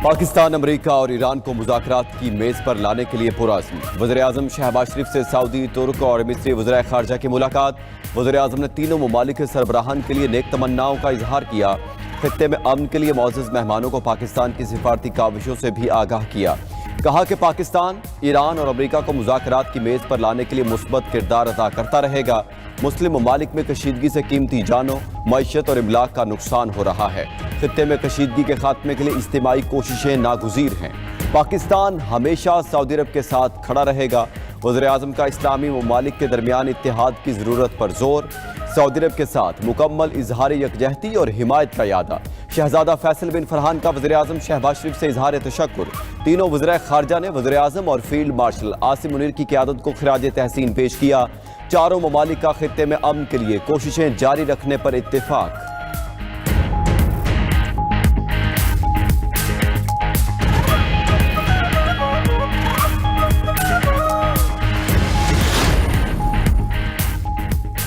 پاکستان امریکہ اور ایران کو مذاکرات کی میز پر لانے کے لیے پرعزم۔ وزیر اعظم شہباز شریف سے سعودی، ترک اور مصری وزرائے خارجہ کی ملاقات۔ وزیر اعظم نے تینوں ممالک کے سربراہان کے لیے نیک تمناؤں کا اظہار کیا۔ خطے میں امن کے لیے معزز مہمانوں کو پاکستان کی سفارتی کاوشوں سے بھی آگاہ کیا۔ کہا کہ پاکستان ایران اور امریکہ کو مذاکرات کی میز پر لانے کے لیے مثبت کردار ادا کرتا رہے گا۔ مسلم ممالک میں کشیدگی سے قیمتی جانوں، معیشت اور املاک کا نقصان ہو رہا ہے۔ خطے میں کشیدگی کے خاتمے کے لیے اجتماعی کوششیں ناگزیر ہیں۔ پاکستان ہمیشہ سعودی عرب کے ساتھ کھڑا رہے گا۔ وزیر اعظم کا اسلامی ممالک کے درمیان اتحاد کی ضرورت پر زور۔ سعودی عرب کے ساتھ مکمل اظہار یکجہتی اور حمایت کا اعادہ۔ شہزادہ فیصل بن فرحان کا وزیر اعظم شہباز شریف سے اظہار تشکر۔ تینوں وزرائے خارجہ نے وزیر اعظم اور فیلڈ مارشل عاصم منیر کی قیادت کو خراج تحسین پیش کیا۔ چاروں ممالک کا خطے میں امن کے لیے کوششیں جاری رکھنے پر اتفاق۔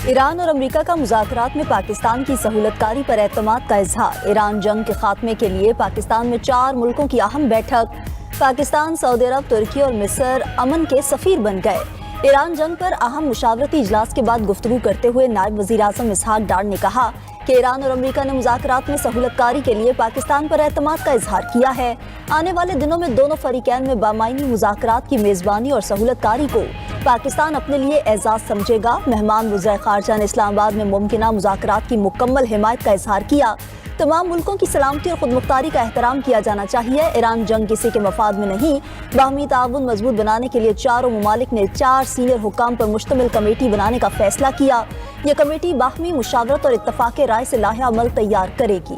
ایران اور امریکہ کا مذاکرات میں پاکستان کی سہولت کاری پر اعتماد کا اظہار۔ ایران جنگ کے خاتمے کے لیے پاکستان میں 4 ملکوں کی اہم بیٹھک۔ پاکستان، سعودی عرب، ترکی اور مصر امن کے سفیر بن گئے۔ ایران جنگ پر اہم مشاورتی اجلاس کے بعد گفتگو کرتے ہوئے نائب وزیر اعظم اسحاق ڈار نے کہا کہ ایران اور امریکہ نے مذاکرات میں سہولت کاری کے لیے پاکستان پر اعتماد کا اظہار کیا ہے۔ آنے والے دنوں میں دونوں فریقین میں بامعنی مذاکرات کی میزبانی اور سہولت کاری کو پاکستان اپنے لیے اعزاز سمجھے گا۔ مہمان وزرائے خارجہ نے اسلام آباد میں ممکنہ مذاکرات کی مکمل حمایت کا اظہار کیا۔ تمام ملکوں کی سلامتی اور خود مختاری کا احترام کیا جانا چاہیے۔ ایران جنگ کسی کے مفاد میں نہیں۔ باہمی تعاون مضبوط بنانے کے لیے چاروں ممالک نے 4 سینئر حکام پر مشتمل کمیٹی بنانے کا فیصلہ کیا۔ یہ کمیٹی باہمی مشاورت اور اتفاق رائے سے لائحہ عمل تیار کرے گی۔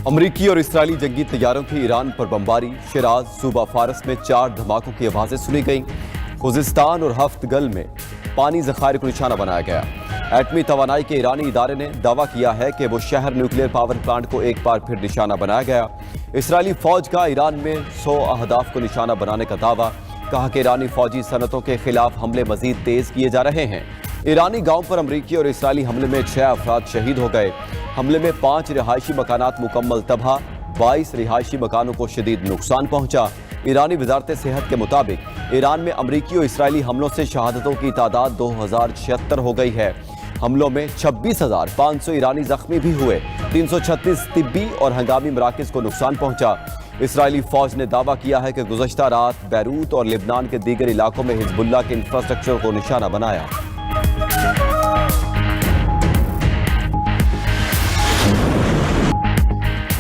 امریکی اور اسرائیلی جنگی طیاروں کی ایران پر بمباری۔ شیراز، صوبہ فارس میں 4 دھماکوں کی آوازیں سنی گئیں۔ خوزستان اور ہفت گل میں پانی ذخائر کو نشانہ بنایا گیا۔ ایٹمی توانائی کے ایرانی ادارے نے دعویٰ کیا ہے کہ وہ شہر نیوکلیئر پاور پلانٹ کو ایک بار پھر نشانہ بنایا گیا۔ اسرائیلی فوج کا ایران میں 100 اہداف کو نشانہ بنانے کا دعویٰ۔ کہا کہ ایرانی فوجی صنعتوں کے خلاف حملے مزید تیز کیے جا رہے ہیں۔ ایرانی گاؤں پر امریکی اور اسرائیلی حملے میں 6 افراد شہید ہو گئے۔ حملے میں 5 رہائشی مکانات مکمل تباہ، 22 رہائشی مکانوں کو شدید نقصان پہنچا۔ ایرانی وزارت صحت کے مطابق ایران میں امریکی اور اسرائیلی حملوں سے شہادتوں کی تعداد 2076 ہو گئی ہے۔ حملوں میں 26,500 ایرانی زخمی بھی ہوئے۔ 336 طبی اور ہنگامی مراکز کو نقصان پہنچا۔ اسرائیلی فوج نے دعویٰ کیا ہے کہ گزشتہ رات بیروت اور لبنان کے دیگر علاقوں میں حزب اللہ کے انفراسٹرکچر کو نشانہ بنایا۔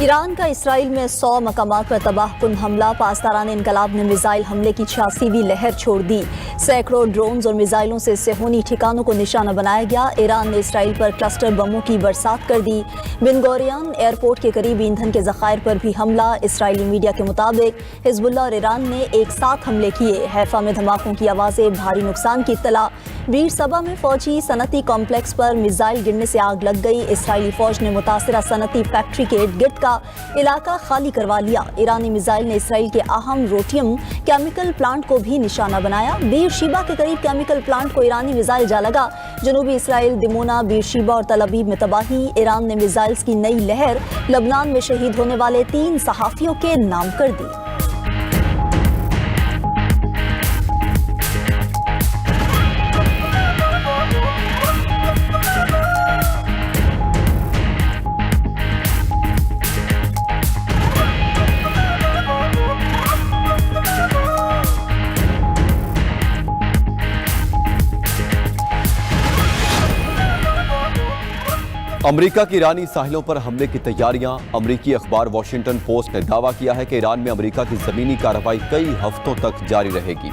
ایران کا اسرائیل میں 100 مقامات پر تباہ کن حملہ۔ پاسداران انقلاب نے میزائل حملے کی 86ویں لہر چھوڑ دی۔ سینکڑوں ڈرونز اور میزائلوں سے صہیونی ٹھکانوں کو نشانہ بنایا گیا۔ ایران نے اسرائیل پر کلسٹر بموں کی برسات کر دی۔ بن گورین ایئرپورٹ کے قریب ایندھن کے ذخائر پر بھی حملہ۔ اسرائیلی میڈیا کے مطابق حزب اللہ اور ایران نے ایک ساتھ حملے کیے۔ حیفا میں دھماکوں کی آوازیں، بھاری نقصان کی اطلاع۔ بیر صبا میں فوجی صنعتی کمپلیکس پر میزائل گرنے سے آگ لگ گئی۔ اسرائیلی فوج نے متاثرہ صنعتی فیکٹری کے ارد گرد کا علاقہ خالی کروا لیا۔ ایرانی میزائل نے اسرائیل کے اہم روٹیم کیمیکل پلانٹ کو بھی نشانہ بنایا۔ بیر شیبا کے قریب کیمیکل پلانٹ کو ایرانی میزائل جا لگا۔ جنوبی اسرائیل، دیمونا، بیر شیبا اور تل ابیب میں تباہی۔ ایران نے میزائلز کی نئی لہر لبنان میں شہید ہونے والے 3 صحافیوں کے نام کر دی۔ امریکہ کی ایرانی ساحلوں پر حملے کی تیاریاں۔ امریکی اخبار واشنگٹن پوسٹ نے دعویٰ کیا ہے کہ ایران میں امریکہ کی زمینی کارروائی کئی ہفتوں تک جاری رہے گی۔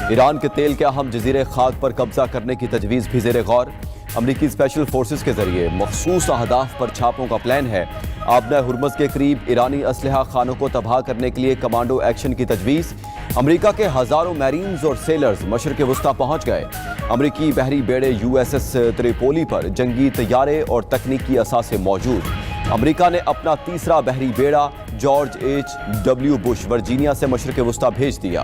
ایران کے تیل کے اہم جزیرے خاک پر قبضہ کرنے کی تجویز بھی زیر غور۔ امریکی اسپیشل فورسز کے ذریعے مخصوص اہداف پر چھاپوں کا پلان ہے۔ آبنہ ہرمز کے قریب ایرانی اسلحہ خانوں کو تباہ کرنے کے لیے کمانڈو ایکشن کی تجویز۔ امریکہ کے ہزاروں میرینز اور سیلرز مشرق وسطیٰ پہنچ گئے۔ امریکی بحری بیڑے USS تریپولی پر جنگی طیارے اور تکنیکی اثاثے موجود۔ امریکہ نے اپنا تیسرا بحری بیڑا جارج H.W. بش ورجینیا سے مشرق وسطیٰ بھیج دیا۔